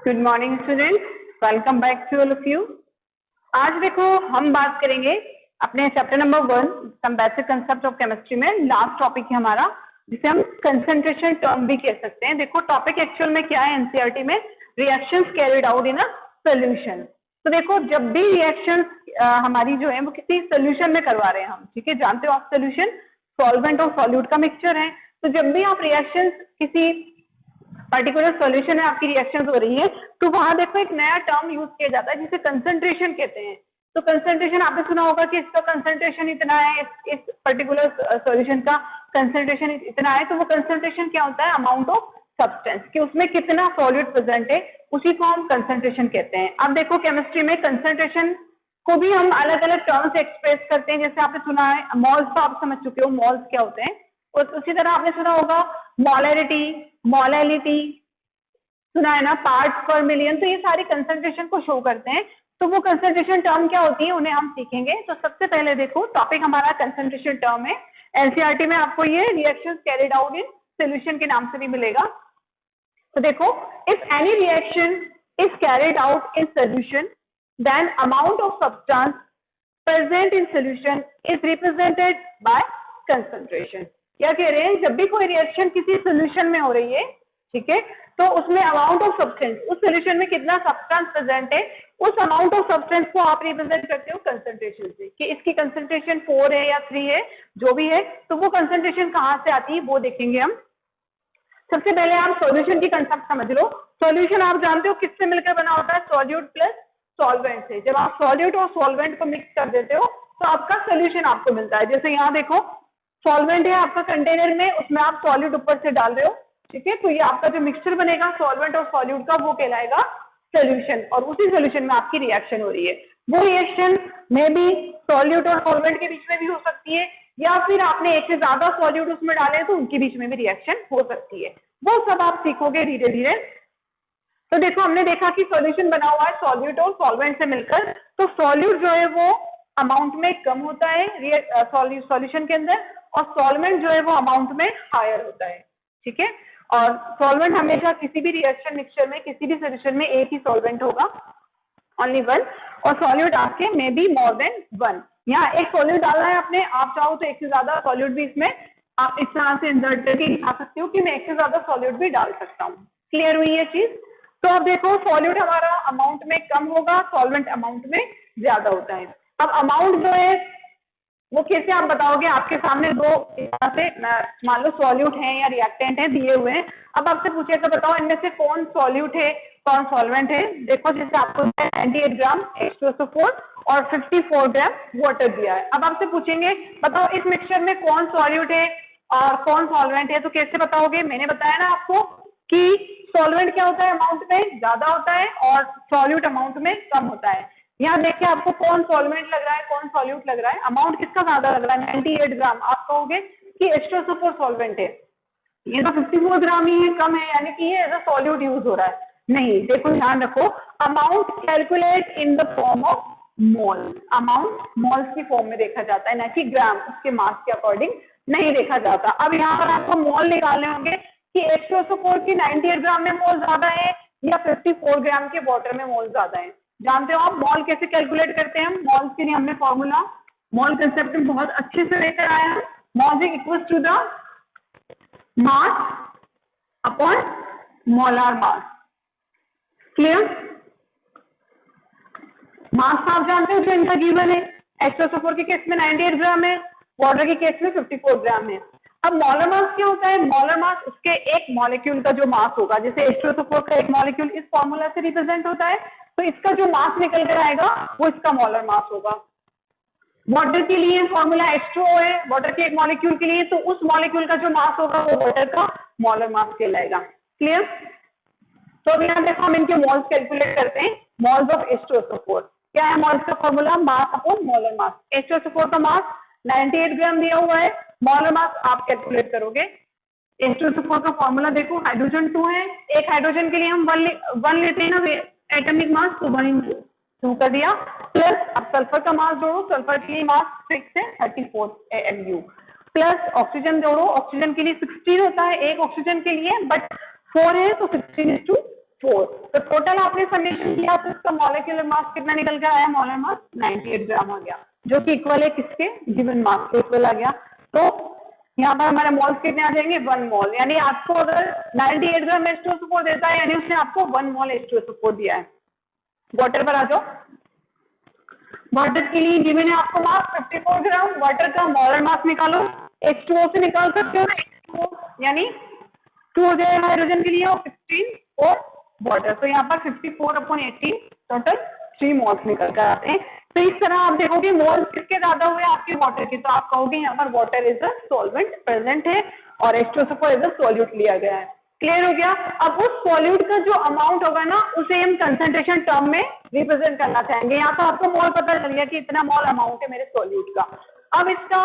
Good morning students, welcome back to all of you. आज देखो हम बात करेंगे अपने chapter number 1 some basic concept of chemistry में लास्ट टॉपिक है हमारा, जिसे हम कंसंट्रेशन टर्म भी कह सकते हैं। देखो टॉपिक एक्चुअल में क्या है, एनसीईआरटी में reactions carried out in a solution. तो देखो जब भी रिएक्शंस हमारी जो है वो किसी सॉल्यूशन में करवा रहे हैं हम, ठीक है, जानते हो आप सॉल्यूशन सॉल्वेंट और सॉल्यूट का मिक्सचर है। तो जब भी आप रिएक्शंस किसी पर्टिकुलर सॉल्यूशन में आपकी रिएक्शंस हो रही है तो वहां देखो एक नया टर्म यूज किया जाता है जिसे कंसंट्रेशन कहते हैं। तो कंसंट्रेशन आपने सुना होगा कि इसका कंसंट्रेशन इतना है, इस पर्टिकुलर सॉल्यूशन का कंसंट्रेशन इतना है। तो वो कंसंट्रेशन क्या होता है, अमाउंट ऑफ सब्सटेंस, कि उसमें कितना सॉल्यूट प्रेजेंट है, उसी को हम कंसंट्रेशन कहते हैं। अब देखो केमिस्ट्री में कंसंट्रेशन को भी हम अलग अलग टर्म से एक्सप्रेस करते हैं। जैसे आपने सुना है मॉल्स, तो आप समझ चुके हो मॉल्स क्या होते हैं। और उसी तरह आपने सुना होगा मोलैरिटी, मोलैलिटी सुना है ना, पार्ट्स पर मिलियन। तो ये सारी कंसंट्रेशन को शो करते हैं। तो वो कंसंट्रेशन टर्म क्या होती है उन्हें हम सीखेंगे। तो सबसे पहले देखो टॉपिक हमारा कंसंट्रेशन टर्म है। एनसीईआरटी में आपको ये reactions carried out in solution के नाम से भी मिलेगा। तो देखो if any reaction is carried out in solution then amount of substance present in solution is represented by concentration. क्या कह रहे हैं, जब भी कोई रिएक्शन किसी सॉल्यूशन में हो रही है, ठीक है, तो उसमें अमाउंट ऑफ सब्सटेंस, उस सॉल्यूशन में कितना सब्सटेंस प्रेजेंट है, उस अमाउंट ऑफ सब्सटेंस को आप रिप्रेजेंट करते हो कंसंट्रेशन से, कि इसकी कंसंट्रेशन 4 है या 3 है, जो भी है। तो वो कंसंट्रेशन कहां से आती है वो देखेंगे हम। सबसे पहले आप सॉल्यूशन की कंसेप्ट समझ लो। सॉल्यूशन आप जानते हो किससे मिलकर बना होता है, सॉल्यूट प्लस सॉल्वेंट से। जब आप सॉल्यूट और सॉल्वेंट को मिक्स कर देते हो तो आपका सॉल्यूशन आपको मिलता है। जैसे यहाँ देखो सॉल्वेंट है आपका कंटेनर में, उसमें आप सॉल्यूट ऊपर से डाल रहे हो, ठीक है, तो ये आपका जो मिक्सचर बनेगा सॉल्वेंट और सॉल्यूट का वो कहलाएगा सॉल्यूशन। और उसी सॉल्यूशन में आपकी रिएक्शन हो रही है। वो रिएक्शन में भी सॉल्यूट और सॉल्वेंट के बीच में भी हो सकती है, या फिर आपने एक से ज्यादा सॉल्यूट उसमें डाले तो उनके बीच में भी रिएक्शन हो सकती है। वो सब आप सीखोगे धीरे धीरे। तो देखो हमने देखा कि सॉल्यूशन बना हुआ है सॉल्यूट और सॉल्वेंट से मिलकर। तो सॉल्यूट जो है वो अमाउंट में कम होता है सॉल्यूशन के अंदर, और सॉल्वेंट जो है वो अमाउंट में हायर होता है, ठीक है। और सॉल्वेंट हमेशा किसी भी रिएक्शन मिक्सचर में, किसी भी सॉल्यूशन में एक ही सॉल्वेंट होगा, ओनली वन। और सॉल्यूट आपके में बी मोर देन वन। यहाँ एक सॉल्यूट डालना है आपने, आप चाहो तो एक से ज्यादा सॉल्यूट भी इसमें आप इस तरह से इंसर्ट करके दिखा सकते हो कि मैं एक से ज्यादा सॉल्यूट भी डाल सकता हूँ। क्लियर हुई ये चीज। तो अब देखो सॉल्यूट हमारा अमाउंट में कम होगा, सॉल्वेंट अमाउंट में ज्यादा होता है। अब अमाउंट जो है वो कैसे आप बताओगे, आपके सामने दो से मान लो सॉल्यूट है या रिएक्टेंट है दिए हुए हैं। अब आपसे पूछेगा बताओ इनमें से कौन सॉल्यूट है कौन सॉल्वेंट है। देखो जैसे आपको 98 ग्राम H2SO4 और 54 ग्राम वाटर दिया है। अब आपसे पूछेंगे बताओ इस मिक्सचर में कौन सॉल्यूट है और कौन सॉल्वेंट है। तो कैसे बताओगे, मैंने बताया ना आपको कि सॉल्वेंट क्या होता है, अमाउंट में ज्यादा होता है और सॉल्यूट अमाउंट में कम होता है। यहाँ देखिए आपको कौन सॉल्वेंट लग रहा है कौन सॉल्यूट लग रहा है, अमाउंट किसका ज्यादा लग रहा है 98 ग्राम। आप कहोगे कि H2SO4 सॉल्वेंट है, ये तो 54 ग्राम ही है, कम है, यानी कि ये एज अ सॉल्यूट यूज हो रहा है। नहीं, देखो ध्यान रखो, amount calculate in the form of mole. Amount moles की फॉर्म में देखा जाता है, ना कि ग्राम, उसके मास के अकॉर्डिंग नहीं देखा जाता। अब यहाँ पर आपको मोल निकालने होंगे कि H2SO4 की 98 ग्राम में मोल ज्यादा है या 54 ग्राम के वाटर में मोल ज्यादा है। जानते हो आप मॉल कैसे कैलकुलेट करते हैं हम, मॉल के लिए हमने फॉर्मूला मॉल कंसेप्ट में बहुत अच्छे से लेकर आए हैं। Mole is equal to the mass upon molar mass. Clear, mass आप जानते हो जो इनका गिवन है, H2SO4 के केस में 98 ग्राम है, वाटर के केस में 54 ग्राम है। अब मोलर मास क्या होता है, मोलर मास उसके एक मॉलिक्यूल का जो मास होगा, जैसे H2SO4 का एक मॉलिक्यूल इस फॉर्मूला से रिप्रेजेंट होता है, तो इसका जो मास निकल कर आएगा वो इसका मोलर मास होगा। वाटर के लिए फॉर्मूला H2O है, वाटर के एक मॉलिक्यूल के लिए, तो उस मॉलिक्यूल का जो मास होगा वो वाटर का मोलर मास कहलाएगा। क्लियर। तो अभी यहाँ देखो हम इनके मोल्स कैलकुलेट करते हैं। मोल्स ऑफ H2SO4 क्या है, मोल्स का formula mass upon molar mass. H2SO4 का मास 98 ग्राम दिया हुआ है, मोलर मास आप कैलकुलेट करोगे। H2SO4 का फॉर्मूला देखो, हाइड्रोजन 2 है, एक हाइड्रोजन के लिए हम 1 लेते हैं ना एटॉमिक मास, तो 1 × 2 कर दिया, प्लस अब सल्फर का मास जोड़ो, सल्फर के लिए मास 6 है 34 AMU, प्लस ऑक्सीजन जोड़ो, ऑक्सीजन के लिए 16 होता है एक ऑक्सीजन के लिए, बट 4 है तो 16:6 4। तो टोटल आपने समेशन किया तो इसका मॉलिक्यूलर मास कितना निकल कर आया? मॉलर मास 98 ग्राम आ गया, जो कि इक्वल है किसके? गिवन मास के इक्वल आ गया। तो यहाँ पर हमारे मोल्स कितने आ जाएंगे? 1 मोल। यानी आपको अगर 98 ग्राम H2SO4 देता है यानी उसने आपको 1 मोल H2SO4 दिया है। वाटर पर आ जाओ। वाटर के लिए गिवन है आपको मास 54 ग्राम। वाटर का मोलर मास निकालो, H2O से निकाल सकते हो ना, H2O यानी 2 हो जाएगा हाइड्रोजन के लिए और 16 और वाटर। तो यहाँ पर 54/18 टोटल 3 मोल्स निकल कर आते हैं। तो इस तरह आप देखोगे मोल्स किसके ज्यादा हुए? आपके वाटर के। तो आप कहोगे यहाँ पर water is a solvent present है और H2SO4 इज अ सॉल्यूट लिया गया है। क्लियर हो गया? अब उस सॉल्यूट का जो अमाउंट होगा ना उसे हम कंसंट्रेशन टर्म में रिप्रेजेंट करना चाहेंगे। यहाँ तो आपको मोल पता चल गया कि इतना मोल अमाउंट है मेरे सॉल्यूट का। अब इसका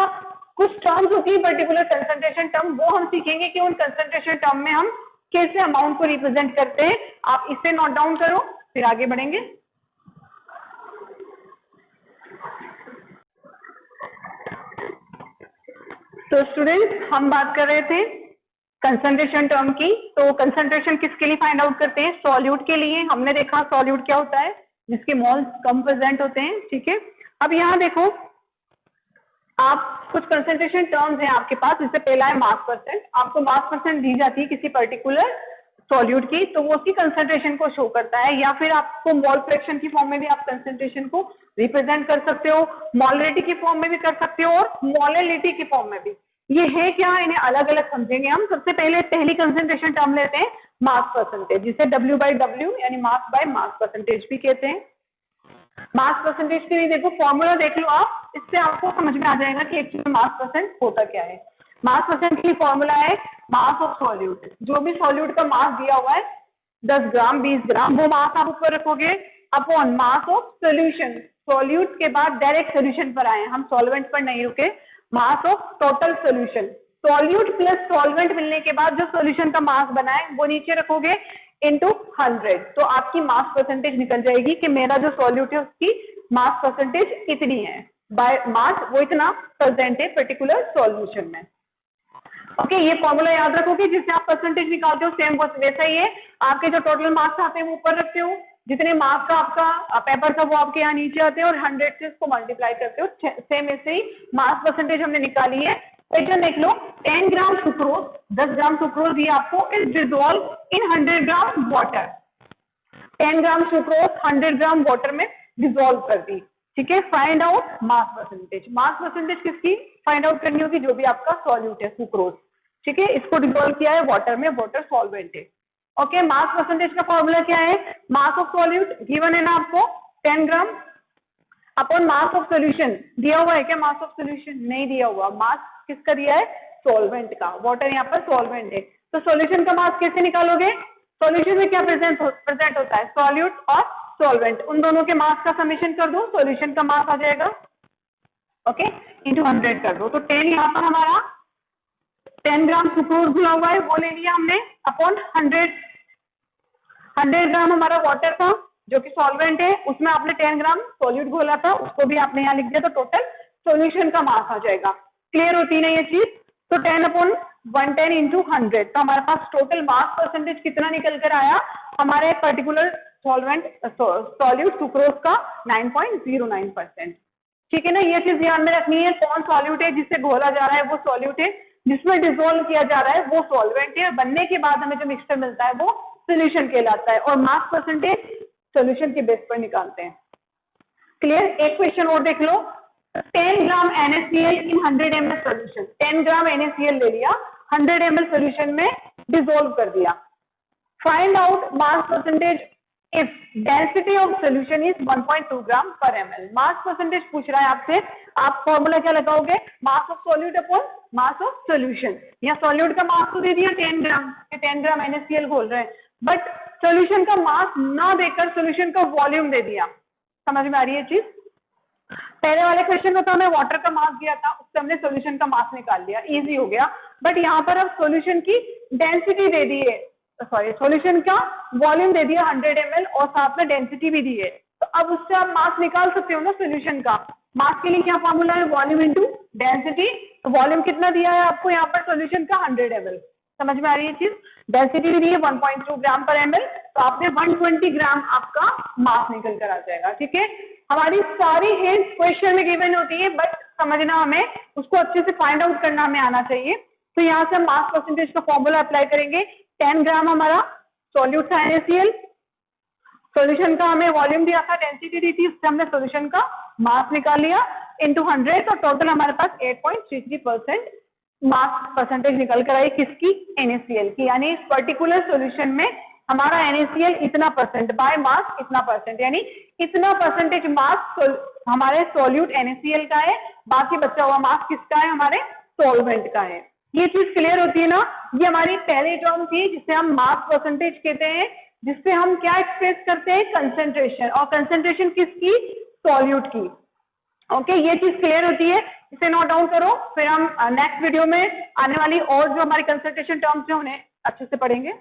कुछ टर्म्स होती है पर्टिकुलर कंसंट्रेशन टर्म, वो हम सीखेंगे कि उन कंसंट्रेशन टर्म में हम कैसे अमाउंट को रिप्रेजेंट करते हैं। आप इसे नोट डाउन करो फिर आगे बढ़ेंगे। तो स्टूडेंट्स हम बात कर रहे थे कंसंट्रेशन टर्म की। तो कंसंट्रेशन किसके लिए फाइंड आउट करते हैं? सॉल्यूट के लिए। हमने देखा सॉल्यूट क्या होता है? जिसके मोल्स कम प्रेजेंट होते हैं। ठीक है, अब यहाँ देखो आप कुछ कंसंट्रेशन टर्म्स हैं आपके पास। जिससे पहला है मास परसेंट। आपको मास परसेंट दी जाती है किसी पर्टिकुलर सॉल्यूट की, तो वो उसकी कंसंट्रेशन को शो करता है। या फिर आपको मोल फ्रैक्शन की फॉर्म में भी आप कंसंट्रेशन को रिप्रेजेंट कर सकते हो, मोलरिटी की फॉर्म में भी कर सकते हो और मोलरिटी की फॉर्म में भी। ये है क्या? इन्हें अलग अलग समझेंगे हम। सबसे पहले पहली कंसंट्रेशन टर्म लेते हैं मास परसेंटेज, जिसे W/W यानी मास बाय मास परसेंटेज भी कहते हैं। मास परसेंटेज के लिए देखो फॉर्मूला देख लो आप, इससे आपको समझ में आ जाएगा कि एक्चुअली मास परसेंट होता क्या है। मास परसेंट की फॉर्मूला है मास ऑफ सॉल्यूट। जो भी सॉल्यूट का मास दिया हुआ है 10 ग्राम 20 ग्राम, वो मास आप ऊपर रखोगे upon mass of solution. Solute के बाद डायरेक्ट सोल्यूशन पर आए, हम सॉल्वेंट पर नहीं रुके। Mass of total solution, solute plus solvent मिलने के बाद जो सॉल्यूशन का मास बना है वो नीचे रखोगे इंटू 100। तो आपकी मास परसेंटेज निकल जाएगी कि मेरा जो सॉल्यूट है उसकी मास परसेंटेज इतनी है, बाय मास वो इतना प्रेजेंट है पर्टिकुलर सॉल्यूशन में। ओके, ये फॉर्मूला याद रखोगे जिससे आप परसेंटेज निकालते हो। सेम वैसा ही है, आपके जो टोटल मार्क्स आते हैं वो ऊपर रखते हो, जितने मार्क्स का आपका पेपर था वो आपके यहाँ नीचे आते हैं और 100 से इसको मल्टीप्लाई करते हो। सेम ऐसे ही मास परसेंटेज हमने निकाली है। क्वेश्चन देख लो, 10 ग्राम सुक्रोज, 10 ग्राम सुक्रोज दिया आपको, is dissolve in 100 gram water. 10 gram sucrose 100 gram water में डिसॉल्व कर दी। ठीक है, find out mass percentage. Mass percentage किसकी फाइंड आउट करनी होगी? जो भी आपका सॉल्यूट है सुक्रोज। ठीक है, इसको डिसॉल्व किया है वाटर में, वाटर सॉल्वेंट है। ओके, मास परसेंटेज का फॉर्मूला क्या है? मास ऑफ सॉल्यूट गिवन है ना आपको 10 ग्राम अपॉन मास ऑफ सोल्यूशन। दिया हुआ है क्या मास ऑफ सोल्यूशन? नहीं दिया हुआ। मास किसका दिया है? सॉल्वेंट का। वाटर यहाँ पर सॉल्वेंट है, तो सॉल्यूशन का मास कैसे निकालोगे? सॉल्यूशन में क्या प्रेजेंट होता है? सॉल्यूट और सॉल्वेंट, उन दोनों के मास का समेशन कर दो, सॉल्यूशन का मास आ जाएगा। ओके, इंटू 100 कर दो। तो 10 यहाँ पर हमारा 10 ग्राम सुक्रोज घुला हुआ है वो ले लिया हमने अपॉन 100 ग्राम हमारा वाटर था जो कि सॉल्वेंट है, उसमें आपने 10 ग्राम सॉल्यूट घोला था, उसको भी आपने यहाँ लिख दिया। तो टोटल सॉल्यूशन का मास आ जाएगा। क्लियर होती ना ये चीज? तो 10/110 इंटू 100, तो हमारे पास टोटल मास परसेंटेज कितना निकल कर आया हमारे पर्टिकुलर सॉल्वेंट सॉल्यूट सुक्रोज का? 9.09%। ठीक है ना, ये चीज ध्यान में रखनी है। कौन सॉल्यूट है जिससे घोला जा रहा है वो सॉल्यूट है, जिसमें डिसॉल्व किया जा रहा है वो सॉल्वेंट है। बनने के बाद हमें जो मिक्सचर मिलता है वो सोल्यूशन कहलाता है, और मास परसेंटेज सोल्यूशन के बेस पर निकालते हैं। क्लियर? एक क्वेश्चन और देख लो, 10 ग्राम NaCl इन 100 ml सोल्यूशन। 10 ग्राम NaCl ले लिया, 100 ml सोल्यूशन में डिसॉल्व कर दिया। Find out mass percentage if density of solution is 1.2 ग्राम पर ml। मास परसेंटेज पूछ रहा है आपसे, आप फॉर्मूला क्या लगाओगे? Mass of solute upon mass of solution. या सॉल्यूट का मास तो दे दिया 10 ग्राम, 10 ग्राम NaCl घोल रहे हैं, बट सोल्यूशन का मास ना देकर सोल्यूशन का वॉल्यूम दे दिया। समझ में आ रही है चीज? पहले वाले क्वेश्चन में तो हमें वाटर का मास दिया था, उससे हमने सोल्यूशन का मास निकाल लिया, इजी हो गया। बट यहाँ पर अब सोल्यूशन की डेंसिटी दे दी है, सॉरी सोल्यूशन का वॉल्यूम दे दिया 100 ml और साथ में डेंसिटी भी दी है। तो अब उससे आप मास निकाल सकते हो ना सोल्यूशन का। मास के लिए क्या फॉर्मूला है? Volume into density. तो वॉल्यूम कितना दिया है आपको यहाँ पर सोल्यूशन का? 100 ml। समझ में आ रही है चीज? डेंसिटी दी है 1.2 ग्राम पर ml, तो आपने 120 ग्राम आपका मास निकल कर आ जाएगा। ठीक है, हमारी सारी हिंट्स क्वेश्चन में गिवन होती है, बट समझना हमें, उसको अच्छे से फाइंड आउट करना हमें आना चाहिए। तो यहाँ से हम मास परसेंटेज का फॉर्मूला अप्लाई करेंगे। 10 ग्राम हमारा सॉल्यूट था NaCl, सॉल्यूशन का हमें वॉल्यूम दिया था, डेंसिटी दी थी, उससे हमने सॉल्यूशन का मास निकाल लिया इनटू 100, तो टोटल हमारे पास 8.33% मास परसेंटेज निकल कर आई किसकी? NaCl की। यानी इस पर्टिकुलर सॉल्यूशन में हमारा NaCl इतना परसेंट बाय मास इतना परसेंट, यानी इतना परसेंटेज मास हमारे सॉल्यूट NaCl का है, बाकी बचा हुआ मास किसका है? हमारे सॉल्वेंट का है। ये चीज क्लियर होती है ना? ये हमारी पहली टर्म थी जिसे हम मास परसेंटेज कहते हैं, जिससे हम क्या एक्सप्रेस करते हैं? कंसेंट्रेशन, और कंसेंट्रेशन किसकी? सॉल्यूट की। ओके, ये चीज क्लियर होती है, इसे नोट डाउन करो, फिर हम नेक्स्ट वीडियो में आने वाली और जो हमारी कंसेंट्रेशन टर्म्स हैं उन्हें अच्छे से पढ़ेंगे।